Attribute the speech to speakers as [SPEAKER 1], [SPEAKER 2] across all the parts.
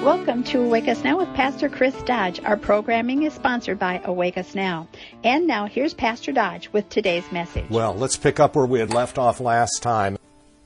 [SPEAKER 1] Welcome to Awake Us Now with Pastor Chris Dodge. Our programming is sponsored by Awake Us Now. And now here's Pastor Dodge with today's message.
[SPEAKER 2] Well, let's pick up where we had left off last time.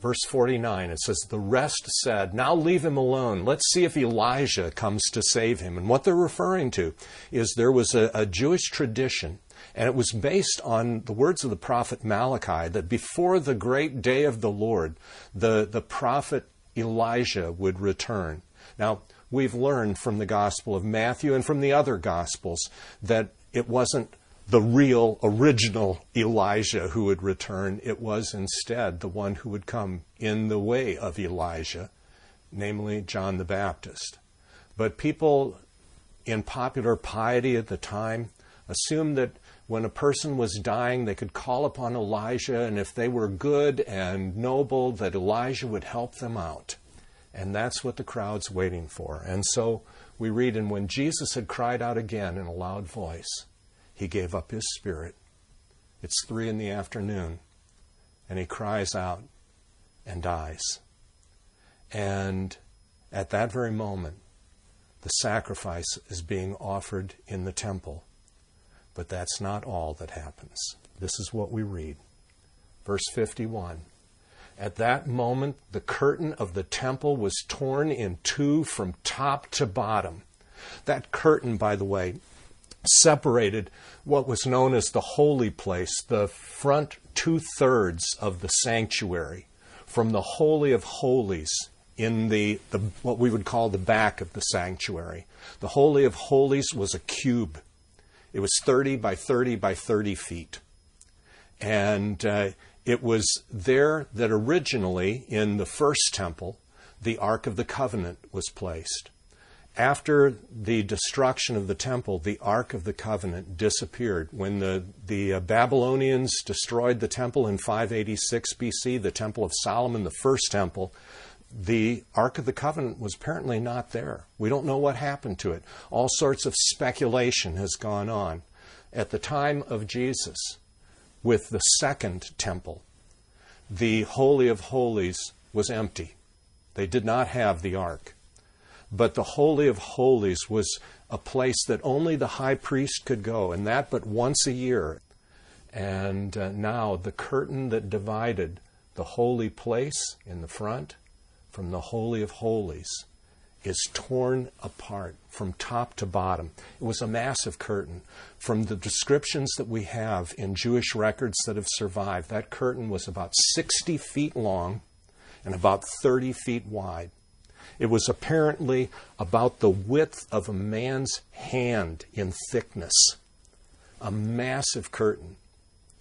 [SPEAKER 2] Verse 49, it says, "The rest said, 'Now leave him alone. Let's see if Elijah comes to save him.'" And what they're referring to is there was a Jewish tradition, and it was based on the words of the prophet Malachi, that before the great day of the Lord, the prophet Elijah would return. Now, we've learned from the Gospel of Matthew and from the other Gospels that it wasn't the real, original Elijah who would return. It was instead the one who would come in the way of Elijah, namely John the Baptist. But people in popular piety at the time assumed that when a person was dying, they could call upon Elijah, and if they were good and noble, that Elijah would help them out. And that's what the crowd's waiting for. And so we read, "And when Jesus had cried out again in a loud voice, he gave up his spirit." It's 3 PM, and he cries out and dies. And at that very moment, the sacrifice is being offered in the temple. But that's not all that happens. This is what we read. Verse 51. "At that moment, the curtain of the temple was torn in two from top to bottom." That curtain, by the way, separated what was known as the holy place, the front 2/3 of the sanctuary, from the Holy of Holies in the what we would call the back of the sanctuary. The Holy of Holies was a cube. It was 30 by 30 by 30 feet. And it was there that originally, in the first temple, the Ark of the Covenant was placed. After the destruction of the temple, the Ark of the Covenant disappeared. When the Babylonians destroyed the temple in 586 BC, the Temple of Solomon, the first temple, the Ark of the Covenant was apparently not there. We don't know what happened to it. All sorts of speculation has gone on. At the time of Jesus, with the second temple, the Holy of Holies was empty. They did not have the Ark. But the Holy of Holies was a place that only the high priest could go, and that but once a year. And now the curtain that divided the holy place in the front from the Holy of Holies is torn apart from top to bottom. It was a massive curtain. From the descriptions that we have in Jewish records that have survived, that curtain was about 60 feet long and about 30 feet wide. It was apparently about the width of a man's hand in thickness. A massive curtain.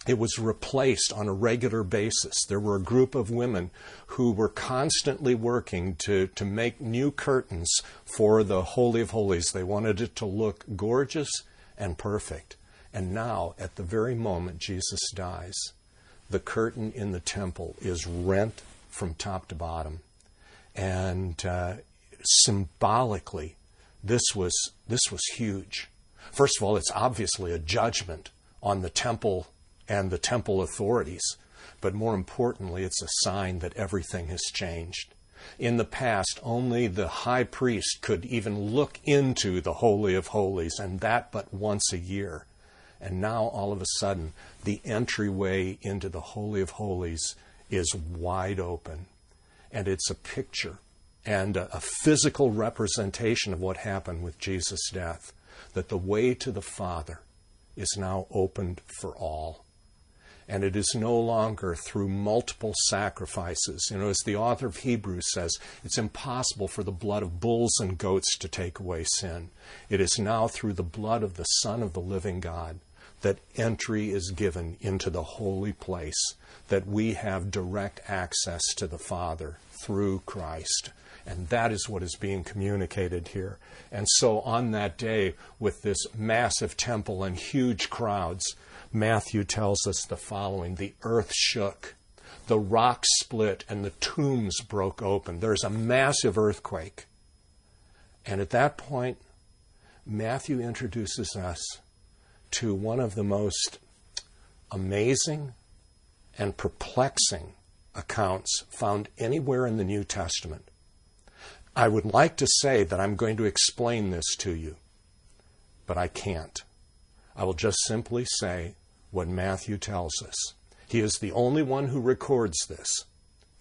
[SPEAKER 2] It was replaced on a regular basis. There were a group of women who were constantly working to make new curtains for the Holy of Holies. They wanted it to look gorgeous and perfect. And now, at the very moment Jesus dies, the curtain in the temple is rent from top to bottom. And symbolically, this was huge. First of all, it's obviously a judgment on the temple and the temple authorities. But more importantly, it's a sign that everything has changed. In the past, only the high priest could even look into the Holy of Holies, and that but once a year. And now, all of a sudden, the entryway into the Holy of Holies is wide open. And it's a picture and a physical representation of what happened with Jesus' death, that the way to the Father is now opened for all. And it is no longer through multiple sacrifices. As the author of Hebrews says, it's impossible for the blood of bulls and goats to take away sin. It is now through the blood of the Son of the living God that entry is given into the holy place, that we have direct access to the Father through Christ. And that is what is being communicated here. And so on that day, with this massive temple and huge crowds, Matthew tells us the following: the earth shook, the rocks split, and the tombs broke open. There's a massive earthquake. And at that point, Matthew introduces us to one of the most amazing and perplexing accounts found anywhere in the New Testament. I would like to say that I'm going to explain this to you, but I can't. I will just simply say what Matthew tells us. He is the only one who records this.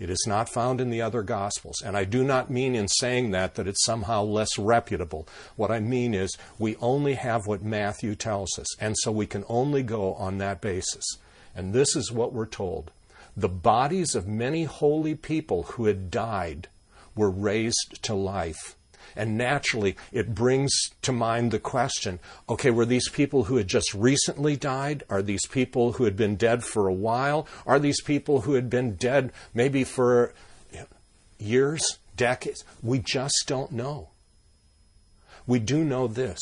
[SPEAKER 2] It is not found in the other Gospels. And I do not mean in saying that it's somehow less reputable. What I mean is we only have what Matthew tells us, and so we can only go on that basis. And this is what we're told. The bodies of many holy people who had died were raised to life. And naturally, it brings to mind the question, okay, were these people who had just recently died? Are these people who had been dead for a while? Are these people who had been dead maybe for years, decades? We just don't know. We do know this.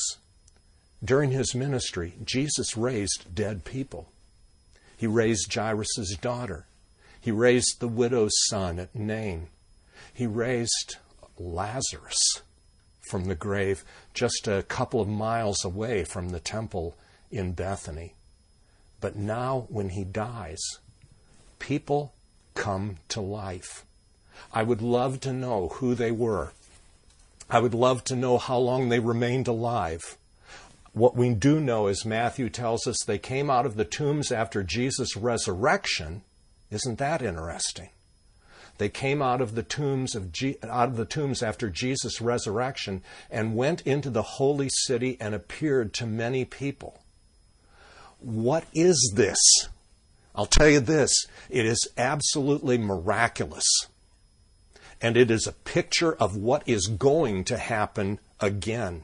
[SPEAKER 2] During his ministry, Jesus raised dead people. He raised Jairus' daughter. He raised the widow's son at Nain. He raised Lazarus from the grave just a couple of miles away from the temple in Bethany. But now when he dies, people come to life. I would love to know who they were. I would love to know how long they remained alive. What we do know is Matthew tells us they came out of the tombs after Jesus' resurrection. Isn't that interesting? They came out of the tombs after Jesus' resurrection and went into the holy city and appeared to many people. What is this? I'll tell you this. It is absolutely miraculous. And it is a picture of what is going to happen again.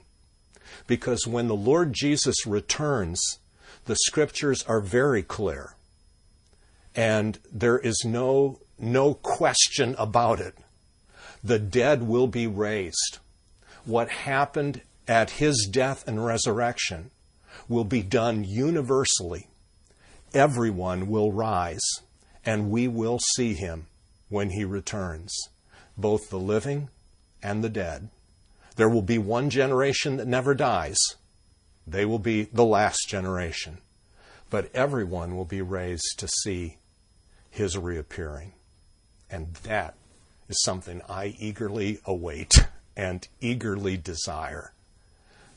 [SPEAKER 2] Because when the Lord Jesus returns, the Scriptures are very clear. And there is no question about it. The dead will be raised. What happened at his death and resurrection will be done universally. Everyone will rise, and we will see him when he returns, both the living and the dead. There will be one generation that never dies. They will be the last generation. But everyone will be raised to see his reappearing. And that is something I eagerly await and eagerly desire.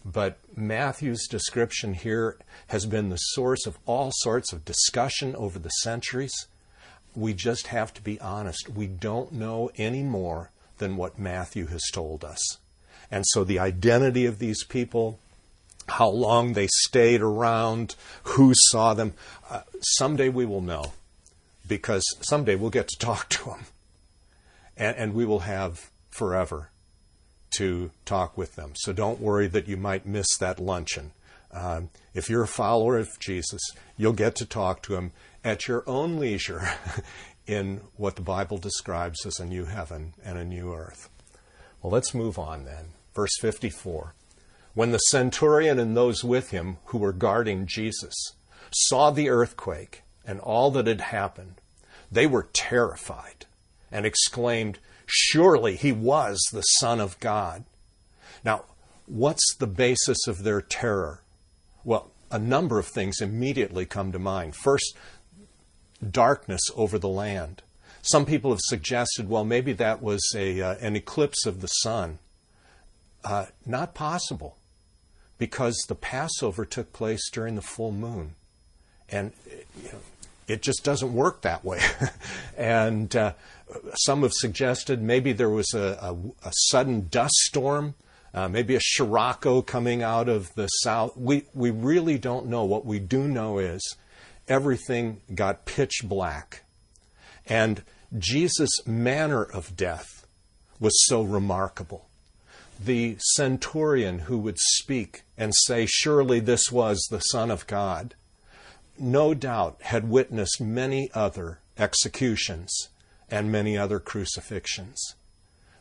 [SPEAKER 2] But Matthew's description here has been the source of all sorts of discussion over the centuries. We just have to be honest. We don't know any more than what Matthew has told us. And so the identity of these people, how long they stayed around, who saw them, someday we will know. Because someday we'll get to talk to them. And we will have forever to talk with them. So don't worry that you might miss that luncheon. If you're a follower of Jesus, you'll get to talk to him at your own leisure in what the Bible describes as a new heaven and a new earth. Well, let's move on then. Verse 54. When the centurion and those with him who were guarding Jesus saw the earthquake and all that had happened, they were terrified and exclaimed, "Surely he was the Son of God." Now, what's the basis of their terror? Well, a number of things immediately come to mind. First, darkness over the land. Some people have suggested, well, maybe that was an eclipse of the sun. Not possible, because the Passover took place during the full moon. And it just doesn't work that way. And some have suggested maybe there was a sudden dust storm, maybe a Scirocco coming out of the south. We really don't know. What we do know is everything got pitch black. And Jesus' manner of death was so remarkable. The centurion who would speak and say, "Surely this was the Son of God," no doubt had witnessed many other executions and many other crucifixions.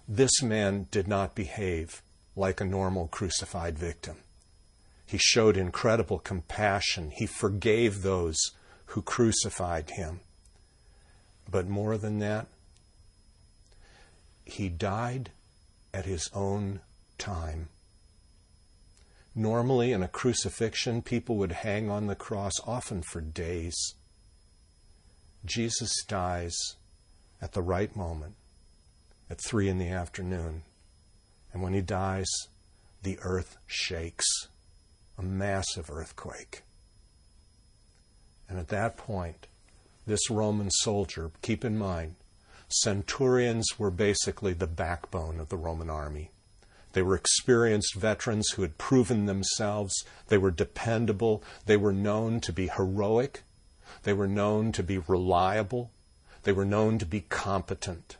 [SPEAKER 2] This man did not behave like a normal crucified victim. He showed incredible compassion. He forgave those who crucified him. But more than that, he died at his own time. Normally, in a crucifixion, people would hang on the cross often for days. Jesus dies at the right moment, at 3 p.m, And when he dies, the earth shakes. A massive earthquake. And at that point, this Roman soldier, keep in mind, centurions were basically the backbone of the Roman army. They were experienced veterans who had proven themselves. They were dependable. They were known to be heroic. They were known to be reliable. They were known to be competent.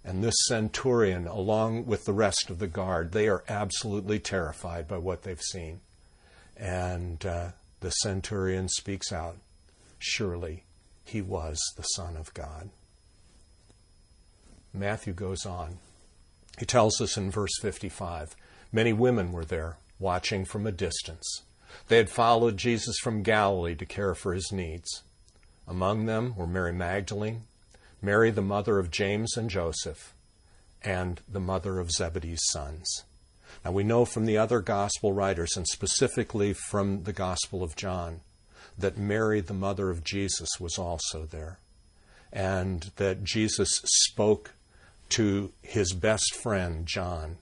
[SPEAKER 2] And this centurion, along with the rest of the guard, they are absolutely terrified by what they've seen. And the centurion speaks out, surely he was the Son of God. Matthew goes on. He tells us in verse 55, many women were there, watching from a distance. They had followed Jesus from Galilee to care for his needs. Among them were Mary Magdalene, Mary the mother of James and Joseph, and the mother of Zebedee's sons. Now we know from the other gospel writers, and specifically from the Gospel of John, that Mary the mother of Jesus was also there, and that Jesus spoke to his best friend John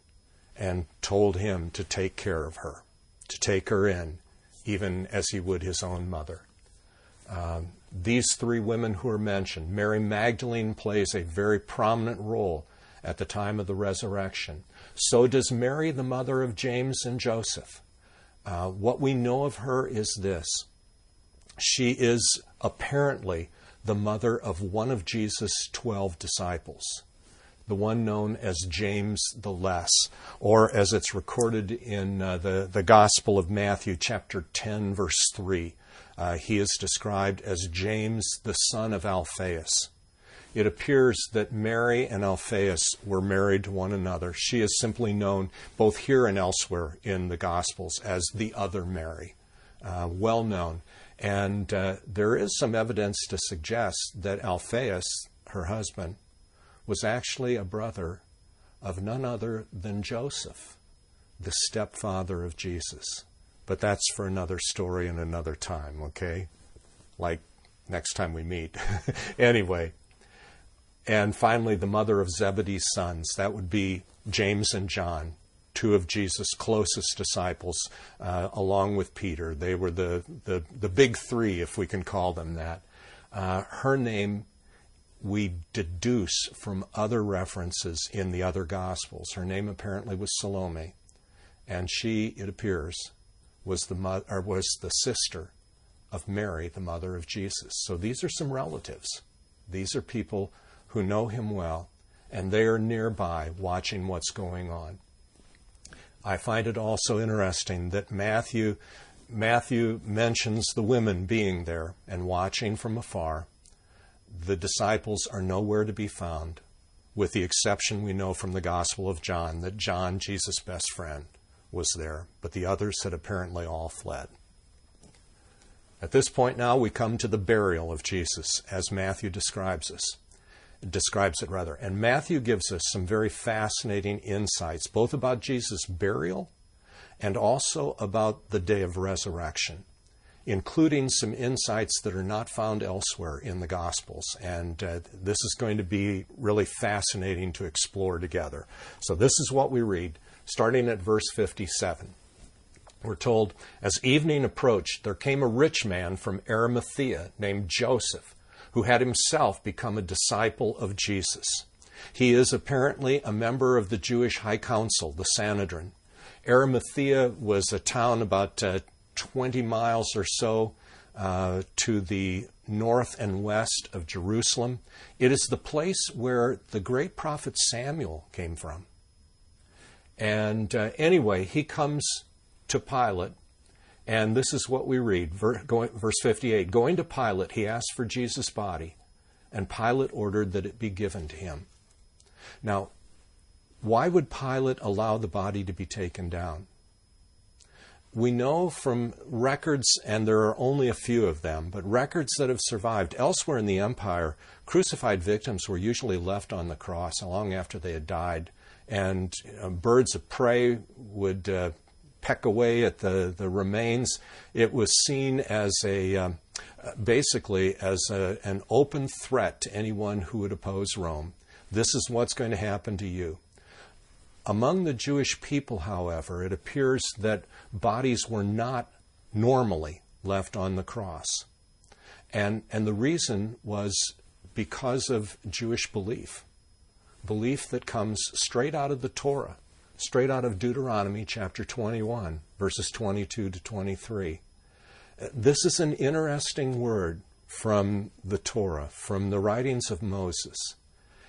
[SPEAKER 2] and told him to take care of her, to take her in, even as he would his own mother. These three women who are mentioned, Mary Magdalene plays a very prominent role at the time of the resurrection. So does Mary, the mother of James and Joseph. What we know of her is this. She is apparently the mother of one of Jesus' 12 disciples, the one known as James the Less, or as it's recorded in the Gospel of Matthew, chapter 10, verse 3. He is described as James, the son of Alphaeus. It appears that Mary and Alphaeus were married to one another. She is simply known both here and elsewhere in the Gospels as the other Mary, well known. And there is some evidence to suggest that Alphaeus, her husband, was actually a brother of none other than Joseph, the stepfather of Jesus. But that's for another story and another time, okay? Like next time we meet. Anyway. And finally, the mother of Zebedee's sons. That would be James and John, two of Jesus' closest disciples, along with Peter. They were the big three, if we can call them that. Her name we deduce from other references in the other Gospels. Her name apparently was Salome, and she, it appears, was the sister of Mary, the mother of Jesus. So these are some relatives. These are people who know him well, and they are nearby watching what's going on. I find it also interesting that Matthew mentions the women being there and watching from afar. The disciples are nowhere to be found, with the exception we know from the Gospel of John that John, Jesus' best friend, was there, but the others had apparently all fled. At this point now, we come to the burial of Jesus, as Matthew describes it. And Matthew gives us some very fascinating insights, both about Jesus' burial and also about the day of resurrection, including some insights that are not found elsewhere in the Gospels. And this is going to be really fascinating to explore together. So this is what we read, starting at verse 57. We're told, as evening approached, there came a rich man from Arimathea named Joseph, who had himself become a disciple of Jesus. He is apparently a member of the Jewish High Council, the Sanhedrin. Arimathea was a town about 20 miles or so to the north and west of Jerusalem. It is the place where the great prophet Samuel came from. And anyway, he comes to Pilate, and this is what we read, verse 58. Going to Pilate, he asked for Jesus' body, and Pilate ordered that it be given to him. Now, why would Pilate allow the body to be taken down? We know from records, and there are only a few of them, but records that have survived elsewhere in the empire, crucified victims were usually left on the cross long after they had died, and birds of prey would peck away at the remains. It was seen as basically as an open threat to anyone who would oppose Rome. This is what's going to happen to you. Among the Jewish people, however, it appears that bodies were not normally left on the cross. And the reason was because of Jewish belief that comes straight out of the Torah, straight out of Deuteronomy chapter 21, verses 22 to 23. This is an interesting word from the Torah, from the writings of Moses.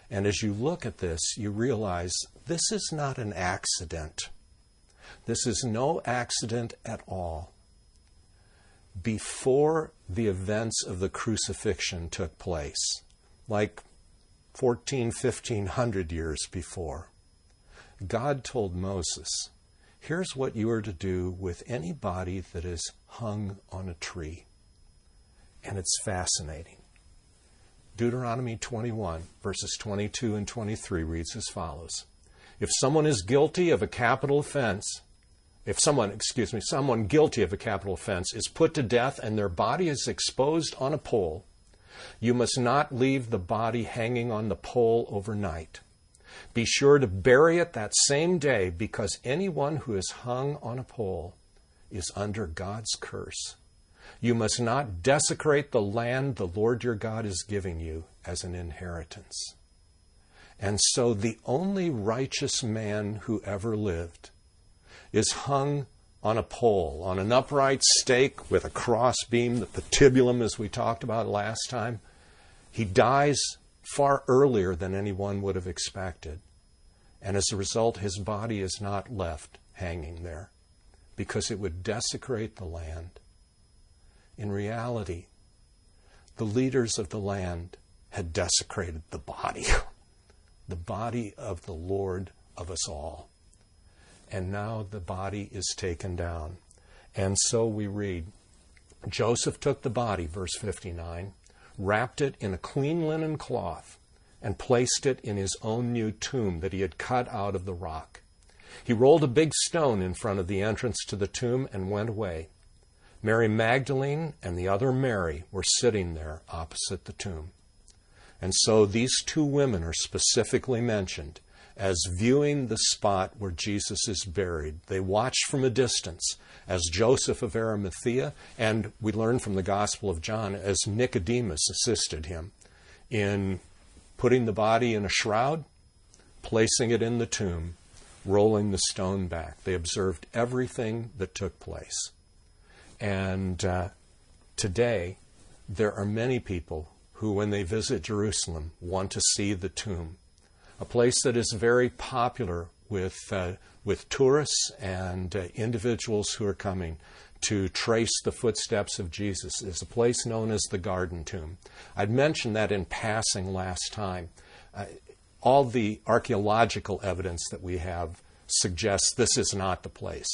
[SPEAKER 2] And as you look at this, you realize this is not an accident. This is no accident at all. Before the events of the crucifixion took place, like 1,500 years before, God told Moses, here's what you are to do with any body that is hung on a tree. And it's fascinating. Deuteronomy 21, verses 22 and 23 reads as follows. If someone is guilty of a capital offense, someone guilty of a capital offense is put to death and their body is exposed on a pole, you must not leave the body hanging on the pole overnight. Be sure to bury it that same day, because anyone who is hung on a pole is under God's curse. You must not desecrate the land the Lord your God is giving you as an inheritance. And so the only righteous man who ever lived is hung on a pole, on an upright stake with a cross beam, the patibulum, as we talked about last time. He dies far earlier than anyone would have expected. And as a result, his body is not left hanging there because it would desecrate the land. In reality, the leaders of the land had desecrated the body of the Lord of us all. And now the body is taken down. And so we read, Joseph took the body, verse 59, wrapped it in a clean linen cloth, and placed it in his own new tomb that he had cut out of the rock. He rolled a big stone in front of the entrance to the tomb and went away. Mary Magdalene and the other Mary were sitting there opposite the tomb. And so these two women are specifically mentioned as viewing the spot where Jesus is buried. They watched from a distance as Joseph of Arimathea, and we learn from the Gospel of John as Nicodemus assisted him in putting the body in a shroud, placing it in the tomb, rolling the stone back. They observed everything that took place. And today, there are many people who, when they visit Jerusalem, want to see the tomb, a place that is very popular with tourists and individuals who are coming to trace the footsteps of Jesus. Is a place known as the Garden Tomb. I'd mentioned that in passing last time. All the archaeological evidence that we have suggests this is not the place.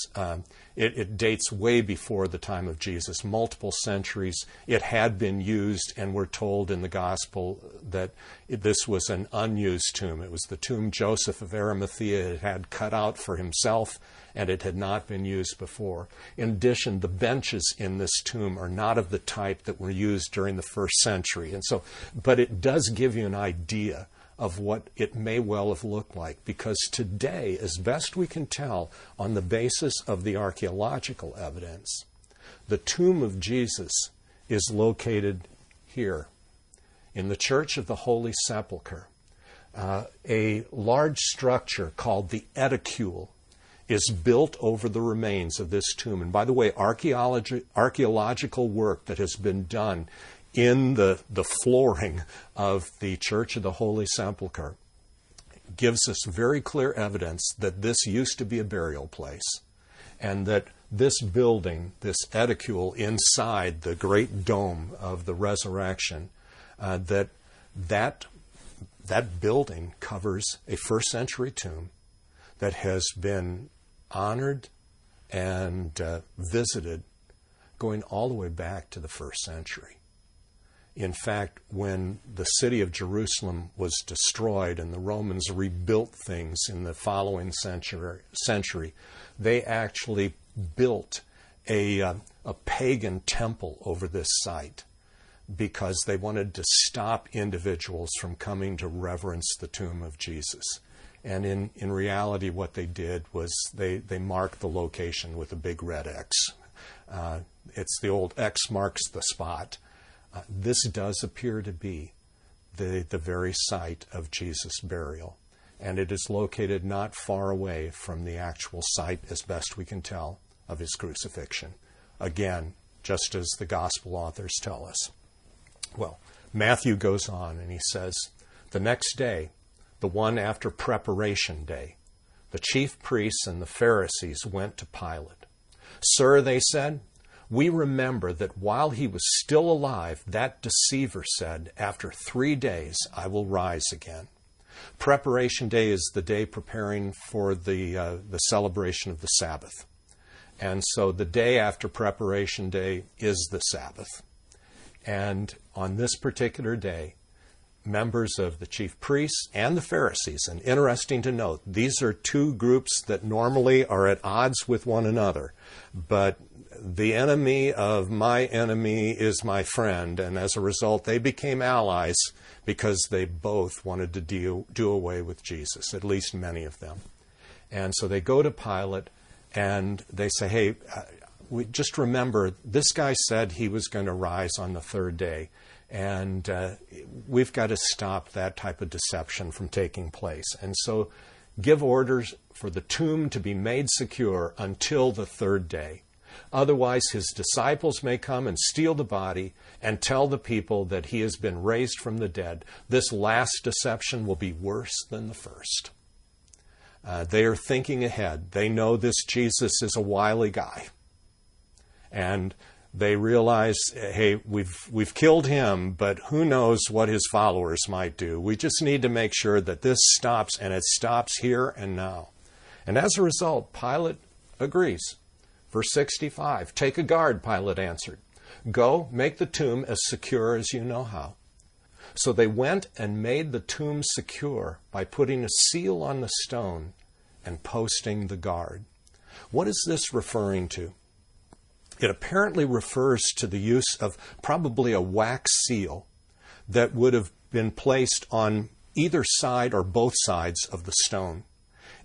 [SPEAKER 2] It dates way before the time of Jesus, multiple centuries. It had been used, and we're told in the Gospel that this was an unused tomb. It was the tomb Joseph of Arimathea had cut out for himself, and it had not been used before. In addition, the benches in this tomb are not of the type that were used during the first century. But it does give you an idea of what it may well have looked like, because today, as best we can tell on the basis of the archaeological evidence, the tomb of Jesus is located here in the Church of the Holy Sepulchre. A large structure called the Eticule is built over the remains of this tomb. And by the way, archaeological work that has been done in the flooring of the Church of the Holy Sepulchre gives us very clear evidence that this used to be a burial place, and that this building, this Eticule inside the great dome of the resurrection, that building covers a first century tomb that has been honored and visited going all the way back to the first century. In fact, when the city of Jerusalem was destroyed and the Romans rebuilt things in the following century, they actually built a pagan temple over this site because they wanted to stop individuals from coming to reverence the tomb of Jesus. And in reality, what they did was they marked the location with a big red X. It's the old X marks the spot. This does appear to be the very site of Jesus' burial. And it is located not far away from the actual site, as best we can tell, of his crucifixion. Again, just as the gospel authors tell us. Well, Matthew goes on and he says, the next day, the one after preparation day, the chief priests and the Pharisees went to Pilate. Sir, they said, we remember that while he was still alive, that deceiver said, after 3 days I will rise again. Preparation day is the day preparing for the celebration of the Sabbath. And so the day after preparation day is the Sabbath. And on this particular day, members of the chief priests and the Pharisees, and interesting to note, these are two groups that normally are at odds with one another, but the enemy of my enemy is my friend, and as a result, they became allies because they both wanted to do away with Jesus, at least many of them. And so they go to Pilate and they say, hey, we just remember, this guy said he was going to rise on the third day, and we've got to stop that type of deception from taking place. And so give orders for the tomb to be made secure until the third day. Otherwise, his disciples may come and steal the body and tell the people that he has been raised from the dead. This last deception will be worse than the first. They are thinking ahead. They know this Jesus is a wily guy. And they realize, hey, we've killed him, but who knows what his followers might do. We just need to make sure that this stops, and it stops here and now. And as a result, Pilate agrees. Verse 65, take a guard, Pilate answered. Go, make the tomb as secure as you know how. So they went and made the tomb secure by putting a seal on the stone and posting the guard. What is this referring to? It apparently refers to the use of probably a wax seal that would have been placed on either side or both sides of the stone.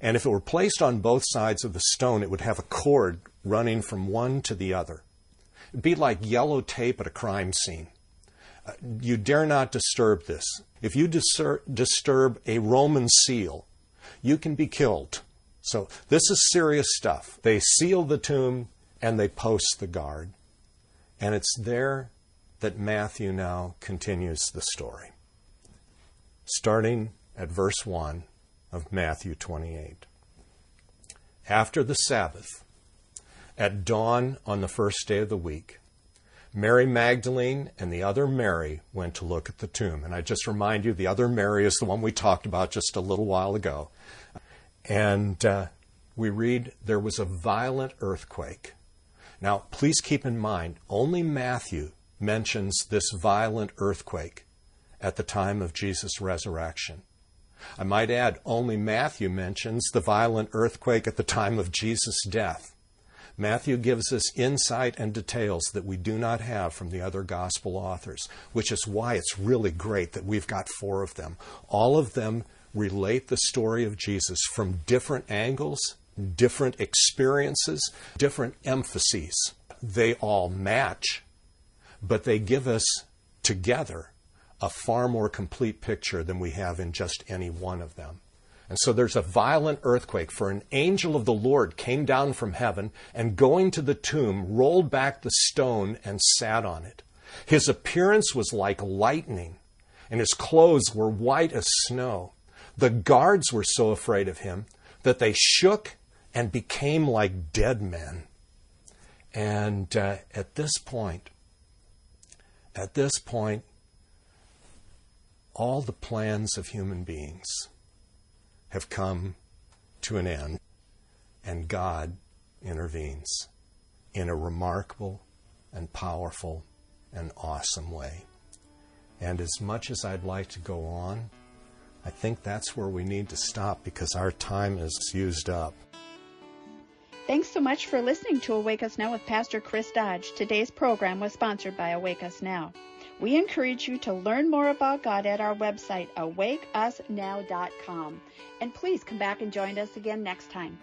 [SPEAKER 2] And if it were placed on both sides of the stone, it would have a cord running from one to the other. It'd be like yellow tape at a crime scene. You dare not disturb this. If you disturb a Roman seal, you can be killed. So this is serious stuff. They seal the tomb and they post the guard. And it's there that Matthew now continues the story. Starting at verse 1 of Matthew 28. After the Sabbath, at dawn on the first day of the week, Mary Magdalene and the other Mary went to look at the tomb. And I just remind you, the other Mary is the one we talked about just a little while ago. And we read, there was a violent earthquake. Now, please keep in mind, only Matthew mentions this violent earthquake at the time of Jesus' resurrection. I might add, only Matthew mentions the violent earthquake at the time of Jesus' death. Matthew gives us insight and details that we do not have from the other gospel authors, which is why it's really great that we've got 4 of them. All of them relate the story of Jesus from different angles, different experiences, different emphases. They all match, but they give us together a far more complete picture than we have in just any one of them. And so there's a violent earthquake, for an angel of the Lord came down from heaven and going to the tomb, rolled back the stone and sat on it. His appearance was like lightning, and his clothes were white as snow. The guards were so afraid of him that they shook and became like dead men. And at this point, all the plans of human beings have come to an end, and God intervenes in a remarkable and powerful and awesome way. And as much as I'd like to go on, I think that's where we need to stop because our time is used up.
[SPEAKER 1] Thanks so much for listening to Awake Us Now with Pastor Chris Dodge. Today's program was sponsored by Awake Us Now. We encourage you to learn more about God at our website, awakeusnow.com. And please come back and join us again next time.